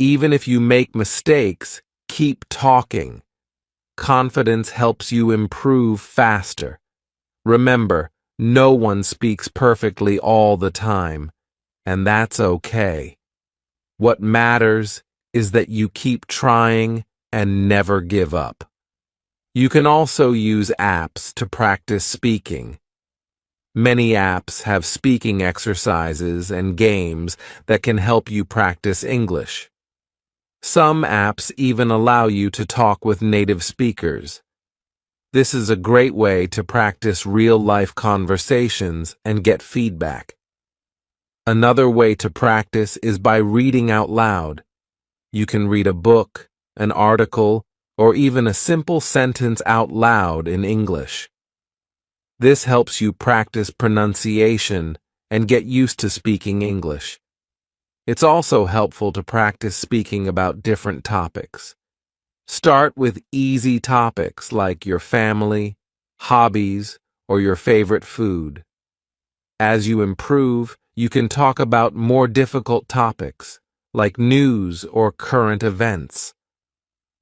Even if you make mistakes, keep talking. Confidence helps you improve faster. Remember, no one speaks perfectly all the time, and that's okay. What matters is that you keep trying and never give up. You can also use apps to practice speaking. Many apps have speaking exercises and games that can help you practice English. Some apps even allow you to talk with native speakers. This is a great way to practice real-life conversations and get feedback. Another way to practice is by reading out loud. You can read a book, an article, or even a simple sentence out loud in English. This helps you practice pronunciation and get used to speaking English. It's also helpful to practice speaking about different topics. Start with easy topics like your family, hobbies, or your favorite food. As you improve, you can talk about more difficult topics, like news or current events.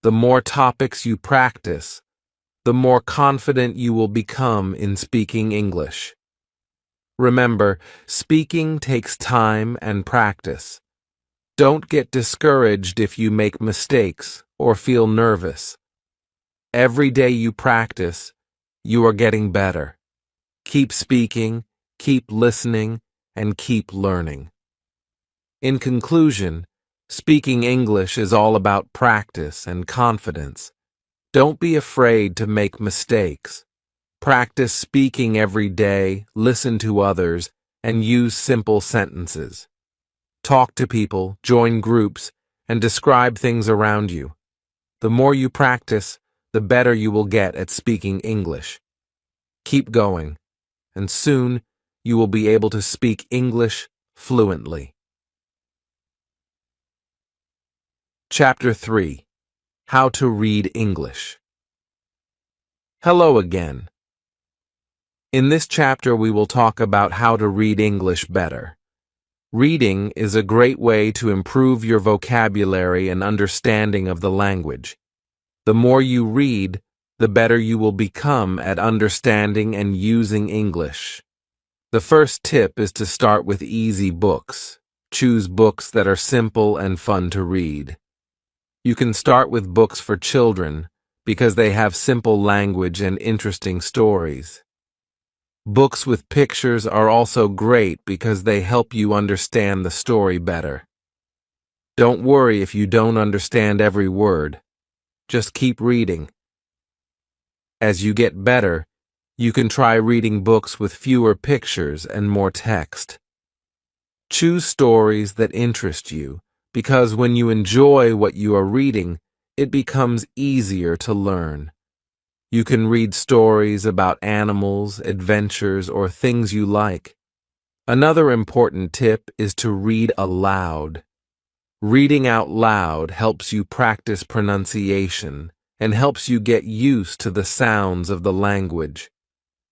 The more topics you practice, the more confident you will become in speaking English. Remember, speaking takes time and practice. Don't get discouraged if you make mistakes or feel nervous. Every day you practice, you are getting better. Keep speaking, keep listening, and keep learning. In conclusion, speaking English is all about practice and confidence. Don't be afraid to make mistakes. Practice speaking every day, listen to others, and use simple sentences. Talk to people, join groups, and describe things around you. The more you practice, the better you will get at speaking English. Keep going, and soon you will be able to speak English fluently. Chapter 3. How to Read English. Hello again. In this chapter, we will talk about how to read English better. Reading is a great way to improve your vocabulary and understanding of the language. The more you read, the better you will become at understanding and using English. The first tip is to start with easy books. Choose books that are simple and fun to read. You can start with books for children because they have simple language and interesting stories. Books with pictures are also great because they help you understand the story better. Don't worry if you don't understand every word. Just keep reading. As you get better, you can try reading books with fewer pictures and more text. Choose stories that interest you, because when you enjoy what you are reading, it becomes easier to learn. You can read stories about animals, adventures, or things you like. Another important tip is to read aloud. Reading out loud helps you practice pronunciation and helps you get used to the sounds of the language.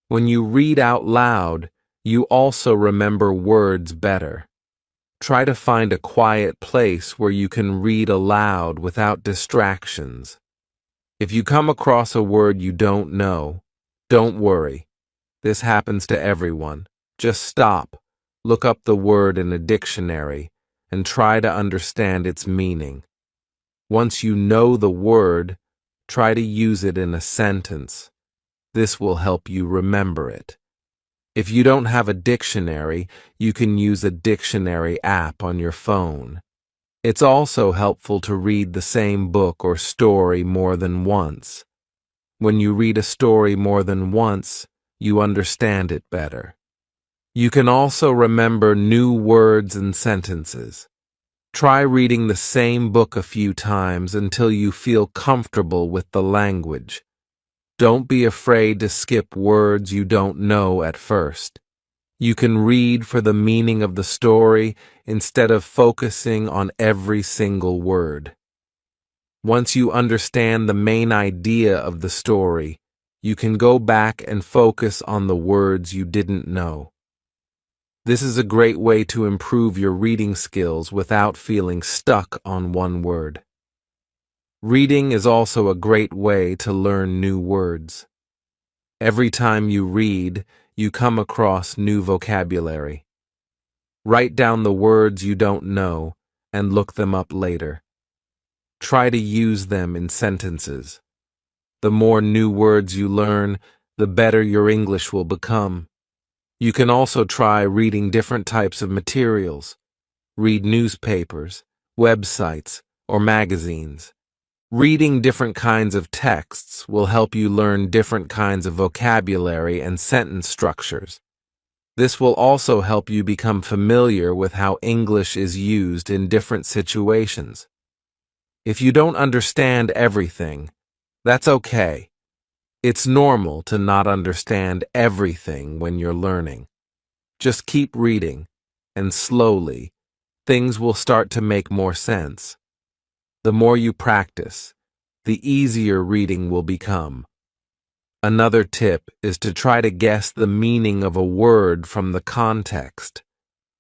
When you read out loud, you also remember words better. Try to find a quiet place where you can read aloud without distractions. If you come across a word you don't know, don't worry. This happens to everyone. Just stop, look up the word in a dictionary, and try to understand its meaning. Once you know the word, try to use it in a sentence. This will help you remember it. If you don't have a dictionary, you can use a dictionary app on your phone. It's also helpful to read the same book or story more than once. When you read a story more than once, you understand it better. You can also remember new words and sentences. Try reading the same book a few times until you feel comfortable with the language. Don't be afraid to skip words you don't know at first. You can read for the meaning of the story instead of focusing on every single word. Once you understand the main idea of the story, you can go back and focus on the words you didn't know. This is a great way to improve your reading skills without feeling stuck on one word. Reading is also a great way to learn new words. Every time you read, you come across new vocabulary. Write down the words you don't know and look them up later. Try to use them in sentences. The more new words you learn, the better your English will become. You can also try reading different types of materials. Read newspapers, websites, or magazines. Reading different kinds of texts will help you learn different kinds of vocabulary and sentence structures. This will also help you become familiar with how English is used in different situations. If you don't understand everything, that's okay. It's normal to not understand everything when you're learning. Just keep reading, and slowly, things will start to make more sense. The more you practice, the easier reading will become. Another tip is to try to guess the meaning of a word from the context.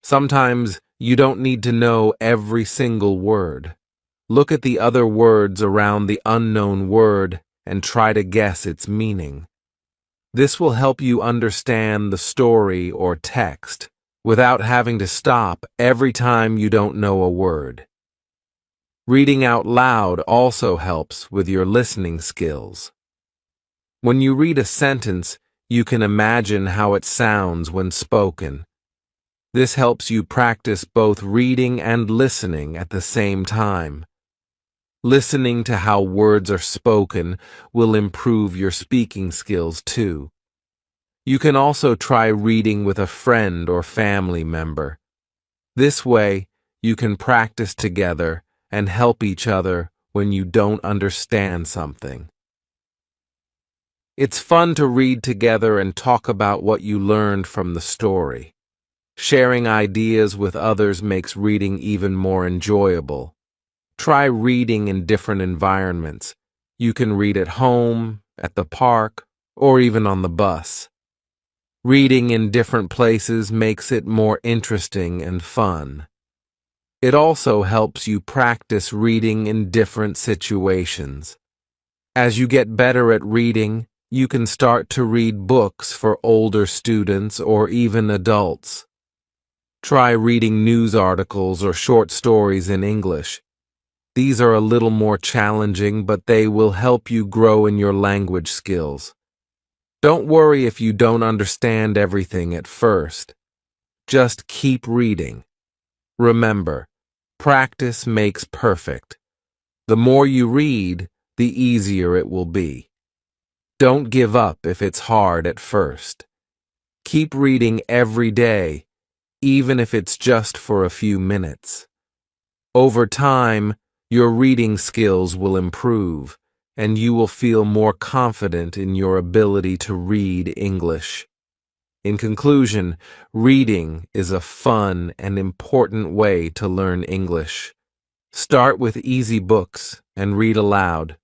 Sometimes you don't need to know every single word. Look at the other words around the unknown word and try to guess its meaning. This will help you understand the story or text without having to stop every time you don't know a word. Reading out loud also helps with your listening skills. When you read a sentence, you can imagine how it sounds when spoken. This helps you practice both reading and listening at the same time. Listening to how words are spoken will improve your speaking skills too. You can also try reading with a friend or family member. This way, you can practice together and help each other when you don't understand something. It's fun to read together and talk about what you learned from the story. Sharing ideas with others makes reading even more enjoyable. Try reading in different environments. You can read at home, at the park, or even on the bus. Reading in different places makes it more interesting and fun. It also helps you practice reading in different situations. As you get better at reading, you can start to read books for older students or even adults. Try reading news articles or short stories in English. These are a little more challenging, but they will help you grow in your language skills. Don't worry if you don't understand everything at first. Just keep reading. Remember, practice makes perfect. The more you read, the easier it will be. Don't give up if it's hard at first. Keep reading every day, even if it's just for a few minutes. Over time, your reading skills will improve, and you will feel more confident in your ability to read English. In conclusion, reading is a fun and important way to learn English. Start with easy books and read aloud.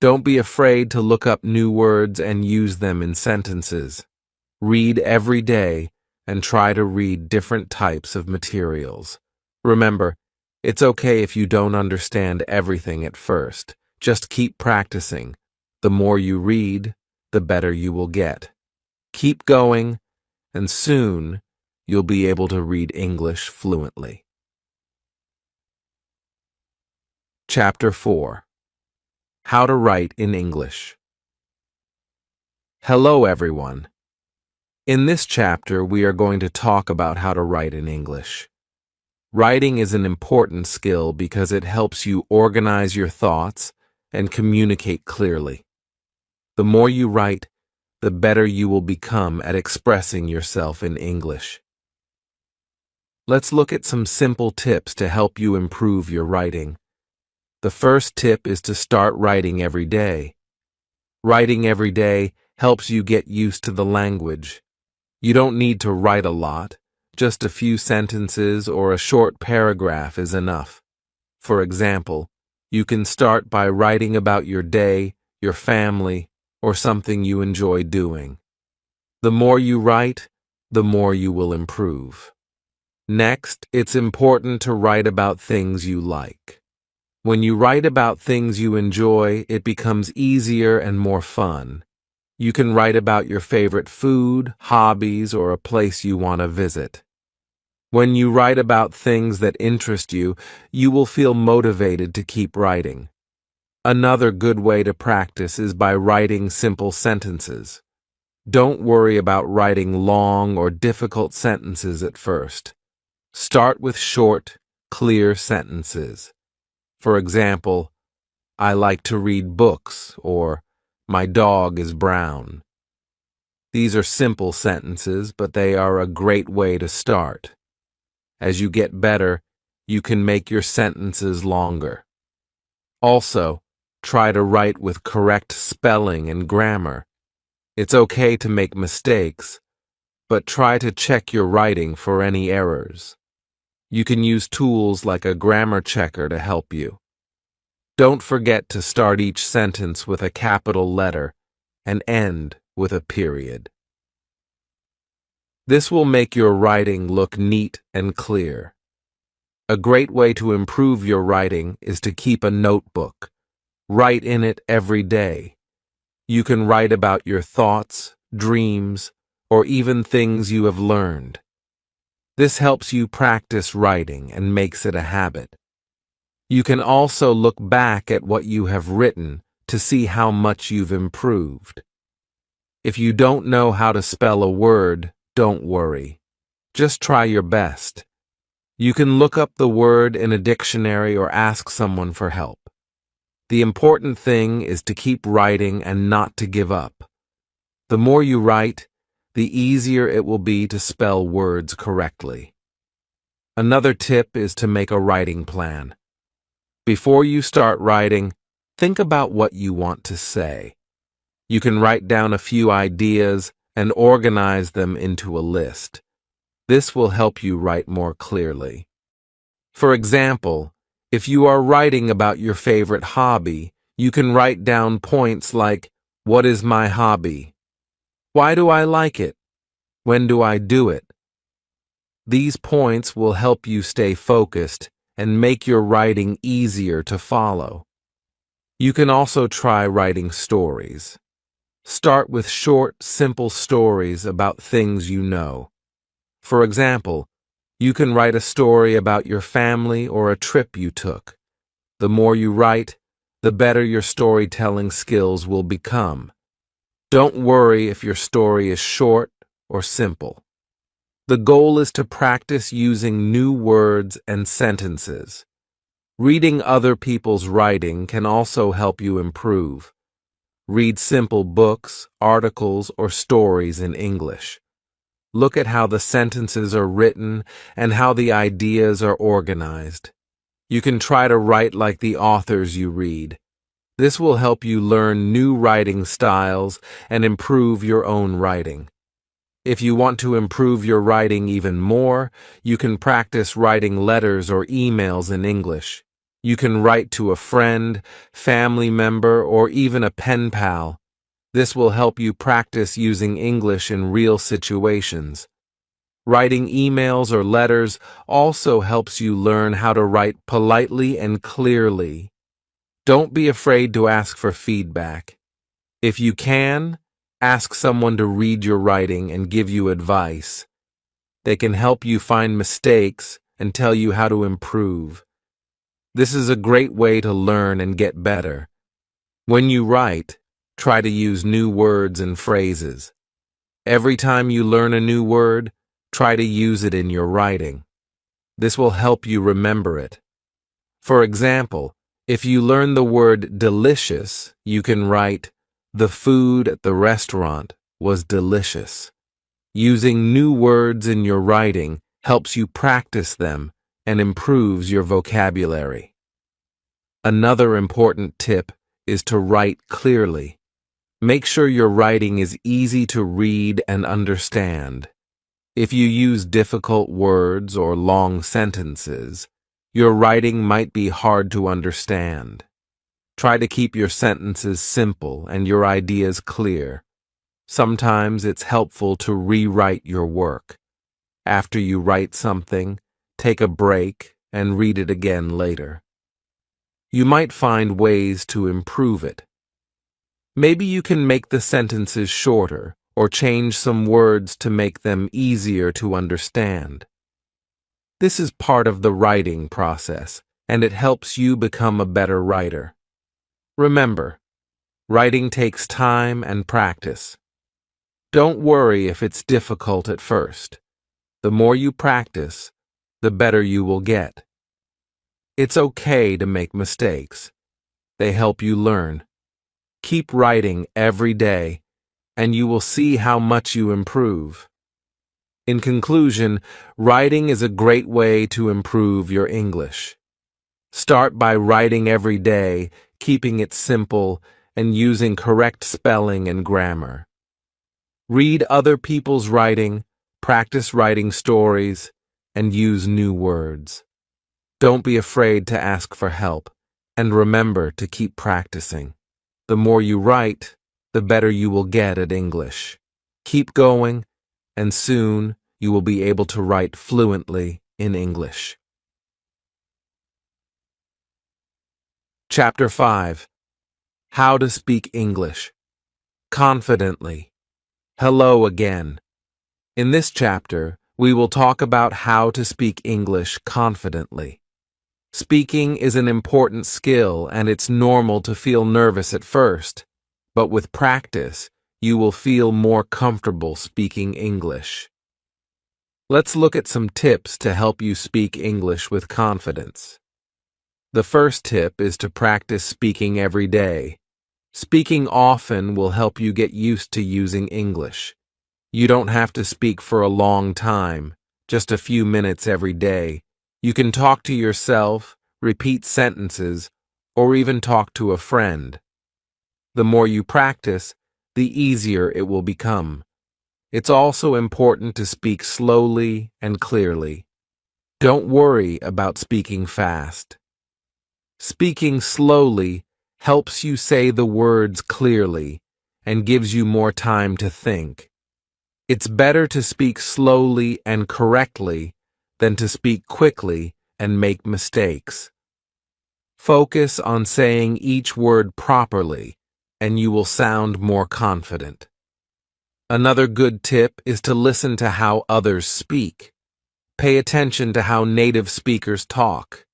Don't be afraid to look up new words and use them in sentences. Read every day and try to read different types of materials. Remember, it's okay if you don't understand everything at first. Just keep practicing. The more you read, the better you will get. Keep going, and soon you'll be able to read English fluently. Chapter 4. How to Write in English. Hello, everyone. In this chapter, we are going to talk about how to write in English. Writing is an important skill because it helps you organize your thoughts and communicate clearly. The more you write, the better you will become at expressing yourself in English. Let's look at some simple tips to help you improve your writing. The first tip is to start writing every day. Writing every day helps you get used to the language. You don't need to write a lot. Just a few sentences or a short paragraph is enough. For example, you can start by writing about your day, your family, or something you enjoy doing. The more you write, the more you will improve. Next, it's important to write about things you like. When you write about things you enjoy, it becomes easier and more fun. You can write about your favorite food, hobbies, or a place you want to visit. When you write about things that interest you, you will feel motivated to keep writing. Another good way to practice is by writing simple sentences. Don't worry about writing long or difficult sentences at first. Start with short, clear sentences. For example, I like to read books, or my dog is brown. These are simple sentences, but they are a great way to start. As you get better, you can make your sentences longer. Also, try to write with correct spelling and grammar. It's okay to make mistakes, but try to check your writing for any errors. You can use tools like a grammar checker to help you. Don't forget to start each sentence with a capital letter and end with a period. This will make your writing look neat and clear. A great way to improve your writing is to keep a notebook. Write in it every day. You can write about your thoughts, dreams, or even things you have learned. This helps you practice writing and makes it a habit. You can also look back at what you have written to see how much you've improved. If you don't know how to spell a word, don't worry. Just try your best. You can look up the word in a dictionary or ask someone for help. The important thing is to keep writing and not to give up. The more you write, the easier it will be to spell words correctly. Another tip is to make a writing plan. Before you start writing, think about what you want to say. You can write down a few ideas and organize them into a list. This will help you write more clearly. For example, if you are writing about your favorite hobby, you can write down points like, what is my hobby? Why do I like it? When do I do it? These points will help you stay focused and make your writing easier to follow. You can also try writing stories. Start with short, simple stories about things you know. For example, you can write a story about your family or a trip you took. The more you write, the better your storytelling skills will become. Don't worry if your story is short or simple. The goal is to practice using new words and sentences. Reading other people's writing can also help you improve. Read simple books, articles, or stories in English. Look at how the sentences are written and how the ideas are organized. You can try to write like the authors you read. This will help you learn new writing styles and improve your own writing. If you want to improve your writing even more, you can practice writing letters or emails in English. You can write to a friend, family member, or even a pen pal. This will help you practice using English in real situations. Writing emails or letters also helps you learn how to write politely and clearly. Don't be afraid to ask for feedback. If you can, ask someone to read your writing and give you advice. They can help you find mistakes and tell you how to improve. This is a great way to learn and get better. When you write, try to use new words and phrases. Every time you learn a new word, try to use it in your writing. This will help you remember it. For example, if you learn the word delicious, you can write, the food at the restaurant was delicious. Using new words in your writing helps you practice them and improves your vocabulary. Another important tip is to write clearly. Make sure your writing is easy to read and understand. If you use difficult words or long sentences, your writing might be hard to understand. Try to keep your sentences simple and your ideas clear. Sometimes it's helpful to rewrite your work. After you write something, take a break and read it again later. You might find ways to improve it. Maybe you can make the sentences shorter or change some words to make them easier to understand. This is part of the writing process, and it helps you become a better writer. Remember, writing takes time and practice. Don't worry if it's difficult at first. The more you practice, the better you will get. It's okay to make mistakes. They help you learn. Keep writing every day, and you will see how much you improve. In conclusion, writing is a great way to improve your English. Start by writing every day, keeping it simple, and using correct spelling and grammar. Read other people's writing, practice writing stories, and use new words. Don't be afraid to ask for help, and remember to keep practicing. The more you write, the better you will get at English. Keep going, and soon you will be able to write fluently in English. Chapter 5. How to Speak English Confidently. Hello again. In this chapter, we will talk about how to speak English confidently. Speaking is an important skill, and it's normal to feel nervous at first, but with practice, you will feel more comfortable speaking English. Let's look at some tips to help you speak English with confidence. The first tip is to practice speaking every day. Speaking often will help you get used to using English. You don't have to speak for a long time, just a few minutes every day. You can talk to yourself, repeat sentences, or even talk to a friend. The more you practice, the easier it will become. It's also important to speak slowly and clearly. Don't worry about speaking fast. Speaking slowly helps you say the words clearly and gives you more time to think. It's better to speak slowly and correctly than to speak quickly and make mistakes. Focus on saying each word properly, and you will sound more confident. Another good tip is to listen to how others speak. Pay attention to how native speakers talk.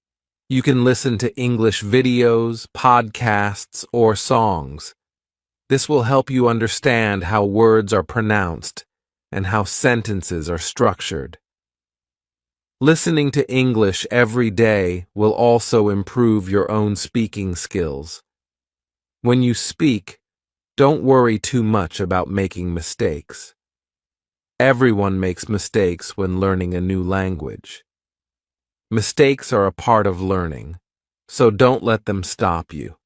You can listen to English videos, podcasts, or songs. This will help you understand how words are pronounced and how sentences are structured. Listening to English every day will also improve your own speaking skills. When you speak, don't worry too much about making mistakes. Everyone makes mistakes when learning a new language. Mistakes are a part of learning, so don't let them stop you.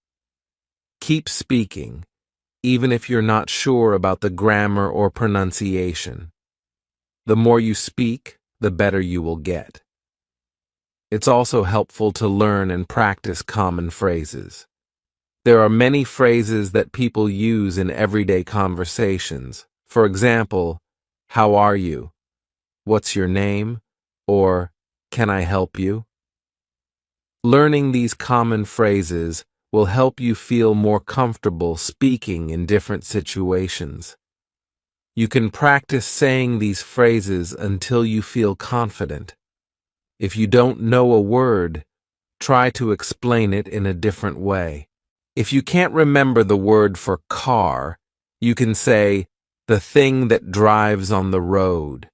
Keep speaking, even if you're not sure about the grammar or pronunciation. The more you speak, the better you will get. It's also helpful to learn and practice common phrases. There are many phrases that people use in everyday conversations. For example, how are you? What's your name? Or, can I help you? Learning these common phrases will help you feel more comfortable speaking in different situations. You can practice saying these phrases until you feel confident. If you don't know a word, try to explain it in a different way. If you can't remember the word for car, you can say, the thing that drives on the road.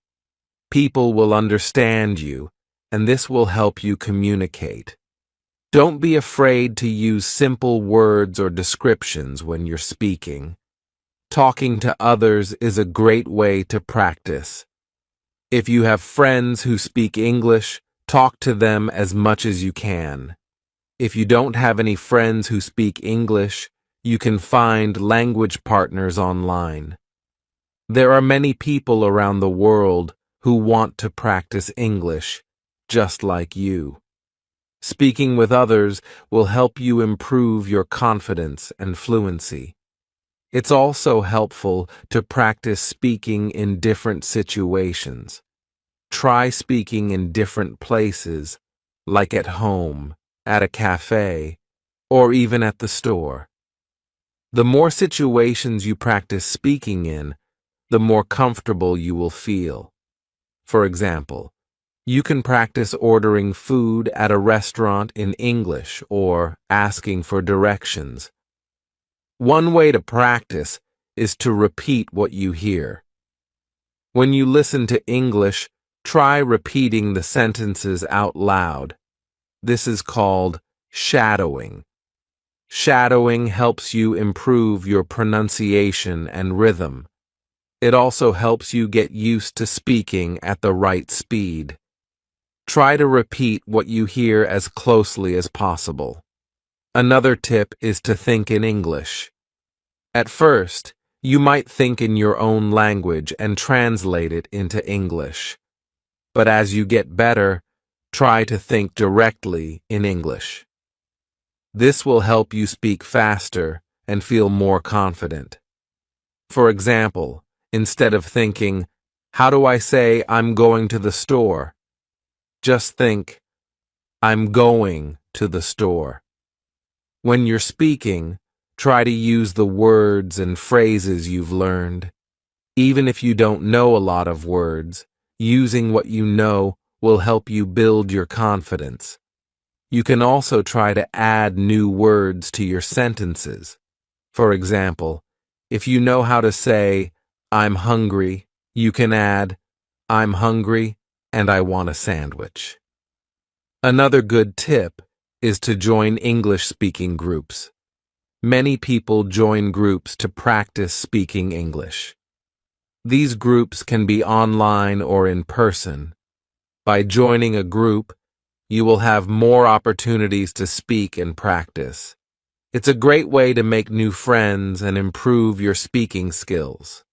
People will understand you, and this will help you communicate. Don't be afraid to use simple words or descriptions when you're speaking. Talking to others is a great way to practice. If you have friends who speak English, talk to them as much as you can. If you don't have any friends who speak English, you can find language partners online. There are many people around the world who want to practice English, just like you. Speaking with others will help you improve your confidence and fluency. It's also helpful to practice speaking in different situations. try speaking in different places, like at home, at a cafe, or even at the store. The more situations you practice speaking in, the more comfortable you will feel. For example, you can practice ordering food at a restaurant in English or asking for directions. One way to practice is to repeat what you hear. When you listen to English, try repeating the sentences out loud. This is called shadowing. Shadowing helps you improve your pronunciation and rhythm. It also helps you get used to speaking at the right speed. Try to repeat what you hear as closely as possible. Another tip is to think in English. At first, you might think in your own language and translate it into English. But as you get better, try to think directly in English. This will help you speak faster and feel more confident. For example, instead of thinking, "How do I say I'm going to the store?" Just think, "I'm going to the store." When you're speaking, try to use the words and phrases you've learned. Even if you don't know a lot of words, using what you know will help you build your confidence. You can also try to add new words to your sentences. For example, if you know how to say, "I'm hungry," you can add, "I'm hungry and I want a sandwich." Another good tip is to join English-speaking groups. Many people join groups to practice speaking English. These groups can be online or in person. By joining a group, you will have more opportunities to speak and practice. It's a great way to make new friends and improve your speaking skills.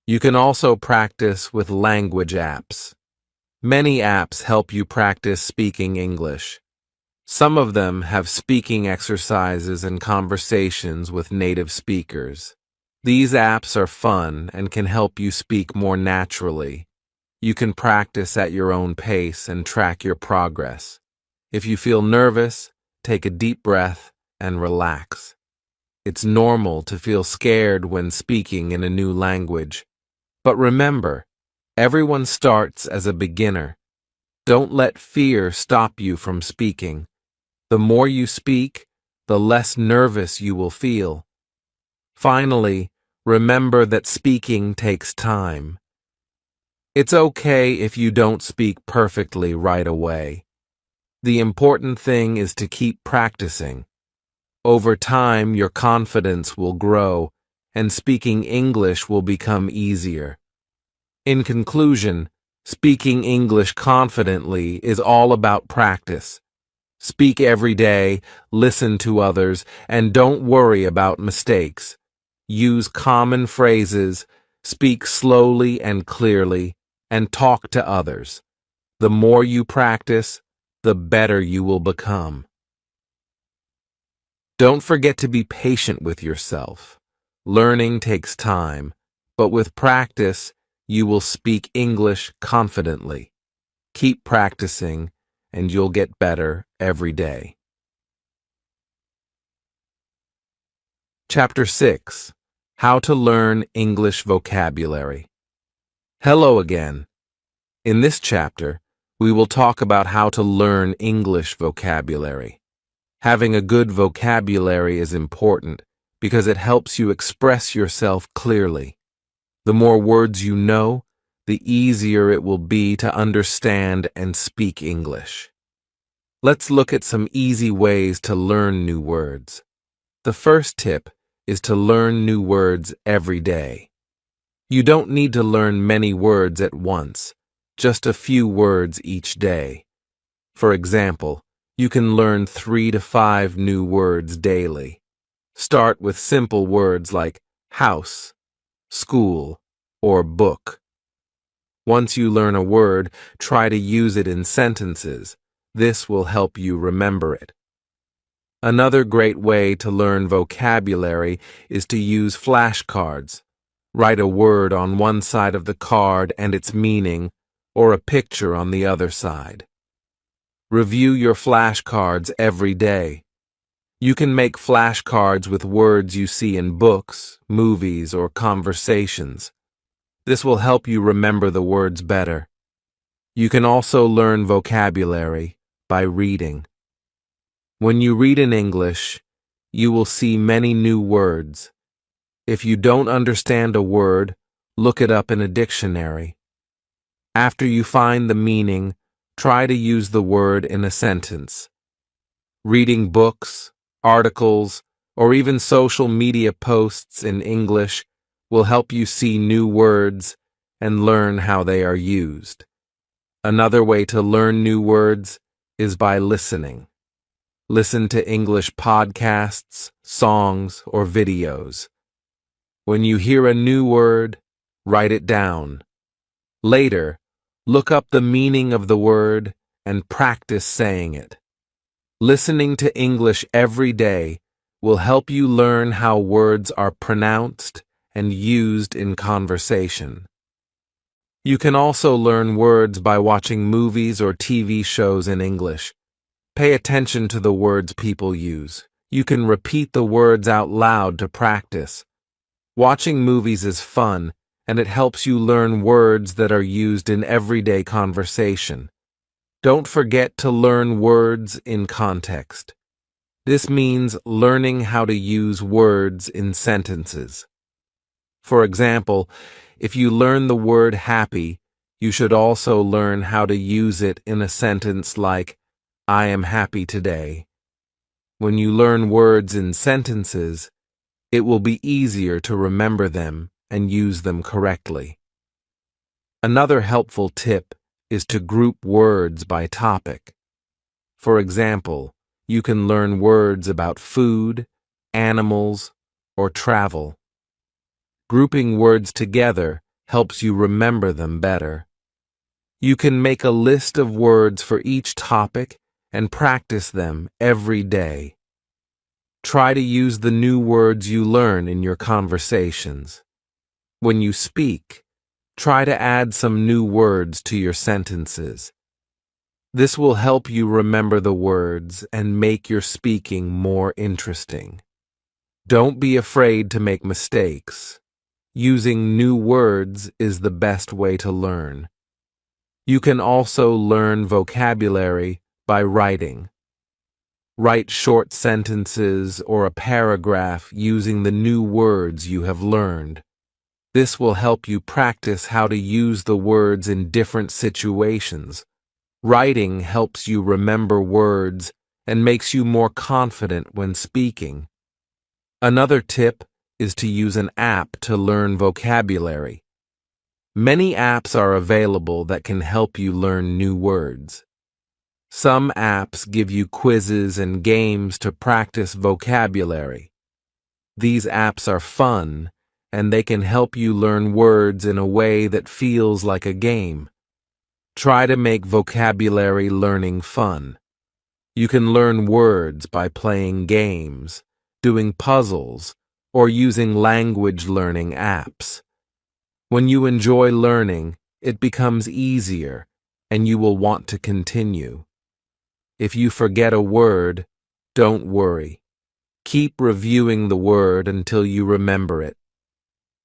You can also practice with language apps. Many apps help you practice speaking English. Some of them have speaking exercises and conversations with native speakers. These apps are fun and can help you speak more naturally. You can practice at your own pace and track your progress. If you feel nervous, take a deep breath and relax. It's normal to feel scared when speaking in a new language. But remember, everyone starts as a beginner. Don't let fear stop you from speaking. The more you speak, the less nervous you will feel. Finally, remember that speaking takes time. It's okay if you don't speak perfectly right away. The important thing is to keep practicing. Over time, your confidence will grow, and speaking English will become easier. In conclusion, speaking English confidently is all about practice. Speak every day, listen to others, and don't worry about mistakes. Use common phrases, speak slowly and clearly, and talk to others. The more you practice, the better you will become. Don't forget to be patient with yourself. Learning takes time, but with practice, you will speak English confidently. Keep practicing, and you'll get better every day. Chapter 6. How to Learn English Vocabulary. Hello again. In this chapter, we will talk about how to learn English vocabulary. Having a good vocabulary is important because it helps you express yourself clearly. The more words you know, the easier it will be to understand and speak English. Let's look at some easy ways to learn new words. The first tip is to learn new words every day. You don't need to learn many words at once, just a few words each day. For example, you can learn 3 to 5 new words daily. Start with simple words like house, school, or book. Once you learn a word, try to use it in sentences. This will help you remember it. Another great way to learn vocabulary is to use flashcards. Write a word on one side of the card and its meaning, or a picture on the other side. Review your flashcards every day. You can make flashcards with words you see in books, movies, or conversations. This will help you remember the words better. You can also learn vocabulary by reading. When you read in English, you will see many new words. If you don't understand a word, look it up in a dictionary. After you find the meaning, try to use the word in a sentence. Reading books, articles, or even social media posts in English will help you see new words and learn how they are used. Another way to learn new words is by listening. Listen to English podcasts, songs, or videos. When you hear a new word, write it down. Later, look up the meaning of the word and practice saying it. Listening to English every day will help you learn how words are pronounced and used in conversation. You can also learn words by watching movies or TV shows in English. Pay attention to the words people use. You can repeat the words out loud to practice. Watching movies is fun, and it helps you learn words that are used in everyday conversation. Don't forget to learn words in context. This means learning how to use words in sentences. For example, if you learn the word happy, you should also learn how to use it in a sentence like, I am happy today. When you learn words in sentences, it will be easier to remember them and use them correctly. Another helpful tip is to group words by topic. For example, you can learn words about food, animals, or travel. Grouping words together helps you remember them better. You can make a list of words for each topic and practice them every day. Try to use the new words you learn in your conversations. When you speak, try to add some new words to your sentences. This will help you remember the words and make your speaking more interesting. Don't be afraid to make mistakes. Using new words is the best way to learn. You can also learn vocabulary by writing. Write short sentences or a paragraph using the new words you have learned. This will help you practice how to use the words in different situations. Writing helps you remember words and makes you more confident when speaking. Another tip is to use an app to learn vocabulary. Many apps are available that can help you learn new words. Some apps give you quizzes and games to practice vocabulary. These apps are fun, and they can help you learn words in a way that feels like a game. Try to make vocabulary learning fun. You can learn words by playing games, doing puzzles, or using language learning apps. When you enjoy learning, it becomes easier, and you will want to continue. If you forget a word, don't worry. Keep reviewing the word until you remember it.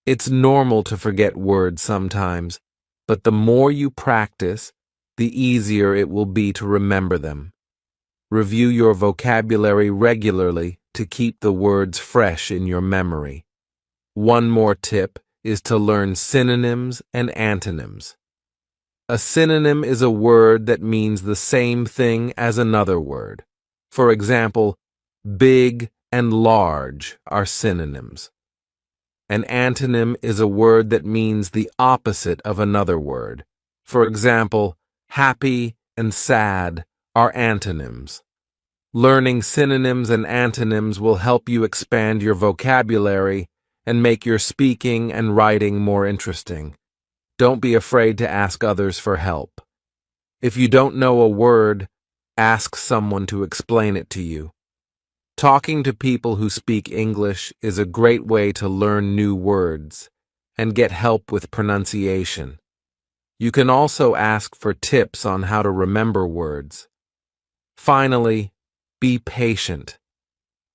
It's normal to forget words sometimes, but the more you practice, the easier it will be to remember them. Review your vocabulary regularly to keep the words fresh in your memory. One more tip is to learn synonyms and antonyms. A synonym is a word that means the same thing as another word. For example, big and large are synonyms. An antonym is a word that means the opposite of another word. For example, happy and sad are antonyms. Learning synonyms and antonyms will help you expand your vocabulary and make your speaking and writing more interesting. Don't be afraid to ask others for help. If you don't know a word, ask someone to explain it to you. Talking to people who speak English is a great way to learn new words and get help with pronunciation. You can also ask for tips on how to remember words. Finally, be patient.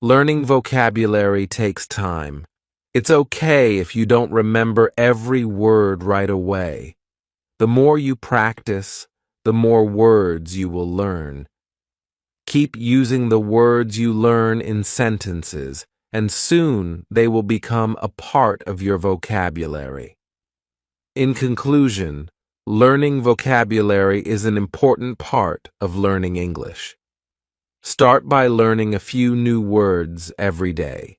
Learning vocabulary takes time. It's okay if you don't remember every word right away. The more you practice, the more words you will learn. Keep using the words you learn in sentences, and soon they will become a part of your vocabulary. In conclusion, learning vocabulary is an important part of learning English. Start by learning a few new words every day.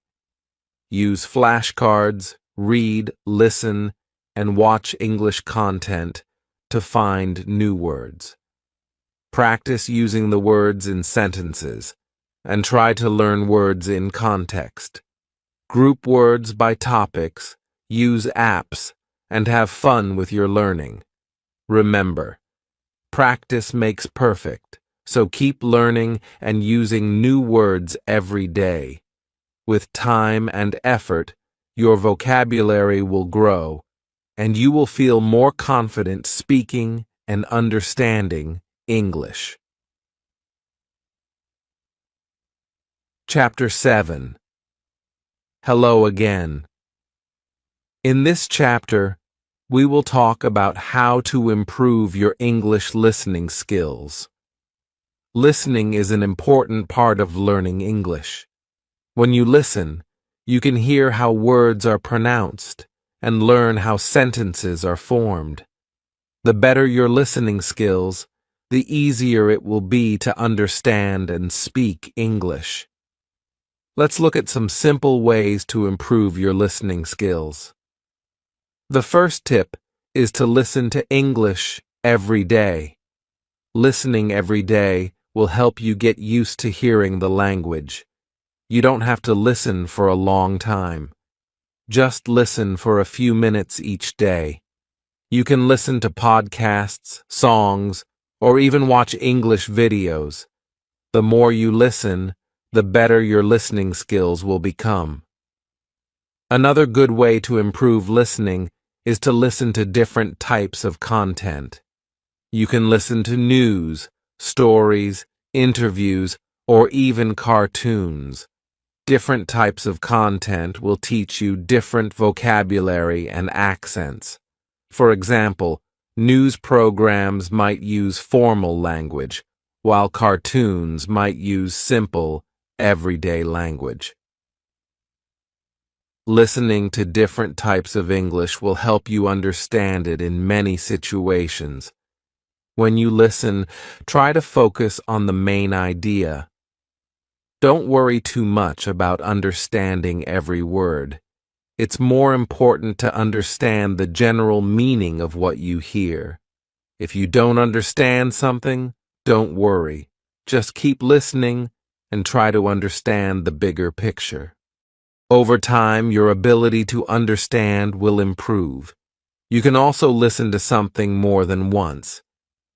Use flashcards, read, listen, and watch English content to find new words. Practice using the words in sentences, and try to learn words in context. Group words by topics, use apps, and have fun with your learning. Remember, practice makes perfect, so keep learning and using new words every day. With time and effort, your vocabulary will grow, and you will feel more confident speaking and understanding English. Chapter 7. Hello again. In this chapter, we will talk about how to improve your English listening skills. Listening is an important part of learning English. When you listen, you can hear how words are pronounced and learn how sentences are formed. The better your listening skills, the easier it will be to understand and speak English. Let's look at some simple ways to improve your listening skills. The first tip is to listen to English every day. Listening every day will help you get used to hearing the language. You don't have to listen for a long time. Just listen for a few minutes each day. You can listen to podcasts, songs, or even watch English videos. The more you listen, the better your listening skills will become. Another good way to improve listening is to listen to different types of content. You can listen to news, stories, interviews, or even cartoons. Different types of content will teach you different vocabulary and accents. For example, news programs might use formal language, while cartoons might use simple, everyday language. Listening to different types of English will help you understand it in many situations. When you listen, try to focus on the main idea. Don't worry too much about understanding every word. It's more important to understand the general meaning of what you hear. If you don't understand something, don't worry. Just keep listening and try to understand the bigger picture. Over time, your ability to understand will improve. You can also listen to something more than once.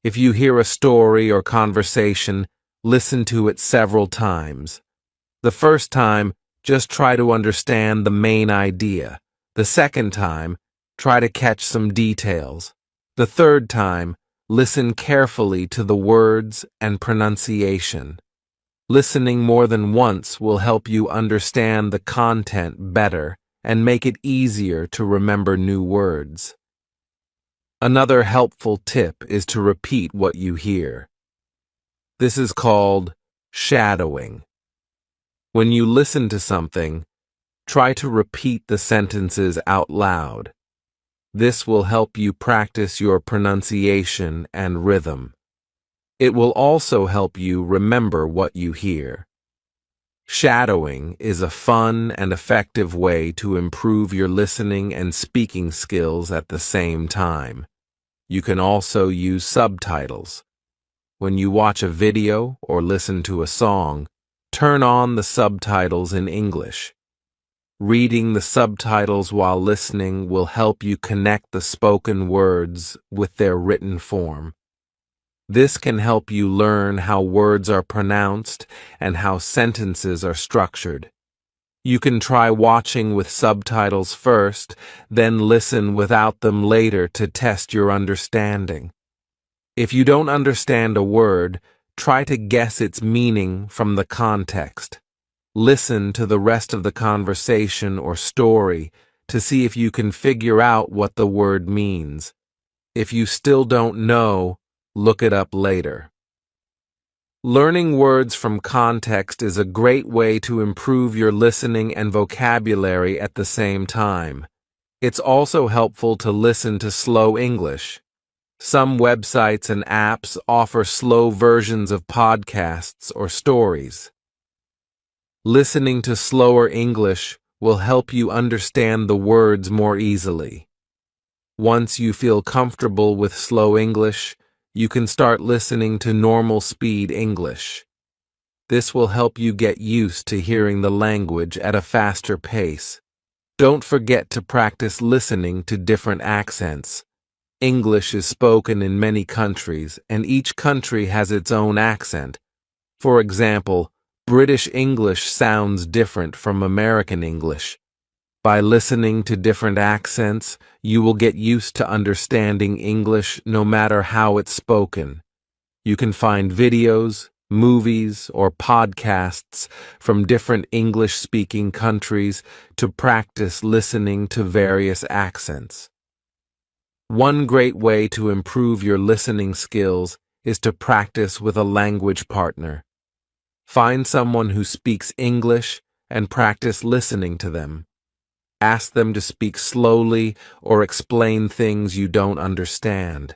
If you hear a story or conversation, listen to it several times. The first time, just try to understand the main idea. The second time, try to catch some details. The third time, listen carefully to the words and pronunciation. Listening more than once will help you understand the content better and make it easier to remember new words. Another helpful tip is to repeat what you hear. This is called shadowing. When you listen to something, try to repeat the sentences out loud. This will help you practice your pronunciation and rhythm. It will also help you remember what you hear. Shadowing is a fun and effective way to improve your listening and speaking skills at the same time. You can also use subtitles. When you watch a video or listen to a song, turn on the subtitles in English. Reading the subtitles while listening will help you connect the spoken words with their written form. This can help you learn how words are pronounced and how sentences are structured. You can try watching with subtitles first, then listen without them later to test your understanding. If you don't understand a word, try to guess its meaning from the context. Listen to the rest of the conversation or story to see if you can figure out what the word means. If you still don't know, look it up later. Learning words from context is a great way to improve your listening and vocabulary at the same time. It's also helpful to listen to slow English. Some websites and apps offer slow versions of podcasts or stories. Listening to slower English will help you understand the words more easily. Once you feel comfortable with slow English, you can start listening to normal speed English. This will help you get used to hearing the language at a faster pace. Don't forget to practice listening to different accents. English is spoken in many countries, and each country has its own accent. For example, British English sounds different from American English. By listening to different accents, you will get used to understanding English no matter how it's spoken. You can find videos, movies, or podcasts from different English-speaking countries to practice listening to various accents. One great way to improve your listening skills is to practice with a language partner. Find someone who speaks English and practice listening to them. Ask them to speak slowly or explain things you don't understand.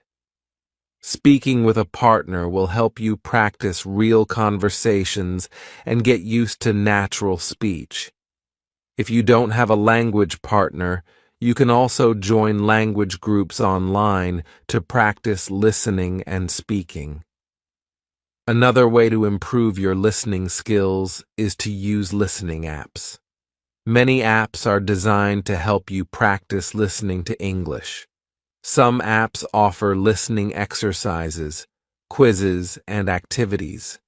Speaking with a partner will help you practice real conversations and get used to natural speech. If you don't have a language partner, you can also join language groups online to practice listening and speaking. Another way to improve your listening skills is to use listening apps. Many apps are designed to help you practice listening to English. Some apps offer listening exercises, quizzes, and activities.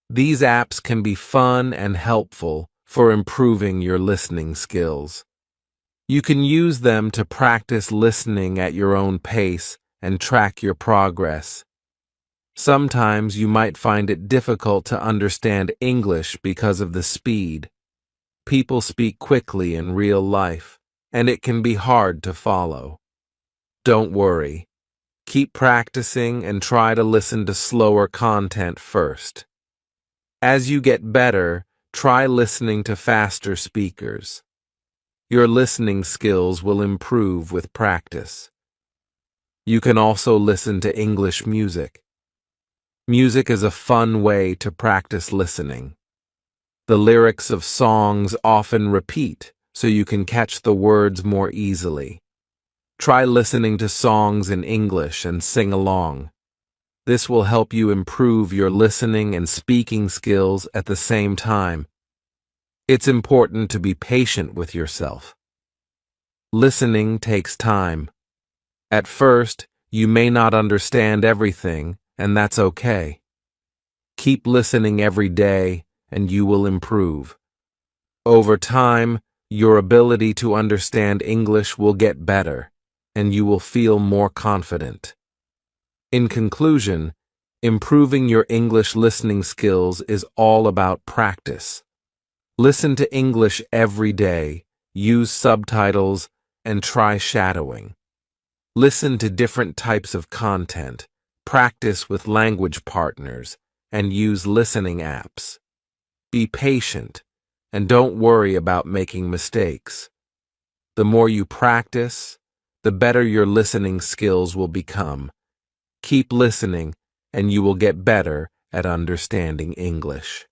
These apps can be fun and helpful for improving your listening skills. You can use them to practice listening at your own pace and track your progress. Sometimes you might find it difficult to understand English because of the speed. People speak quickly in real life, and it can be hard to follow. Don't worry. Keep practicing and try to listen to slower content first. As you get better, try listening to faster speakers. Your listening skills will improve with practice. You can also listen to English music. Music is a fun way to practice listening. The lyrics of songs often repeat, so you can catch the words more easily. Try listening to songs in English and sing along. This will help you improve your listening and speaking skills at the same time. It's important to be patient with yourself. Listening takes time. At first, you may not understand everything, and that's okay. Keep listening every day, and you will improve. Over time, your ability to understand English will get better, and you will feel more confident. In conclusion, improving your English listening skills is all about practice. Listen to English every day, use subtitles, and try shadowing. Listen to different types of content, practice with language partners, and use listening apps. Be patient, and don't worry about making mistakes. The more you practice, the better your listening skills will become. Keep listening, and you will get better at understanding English.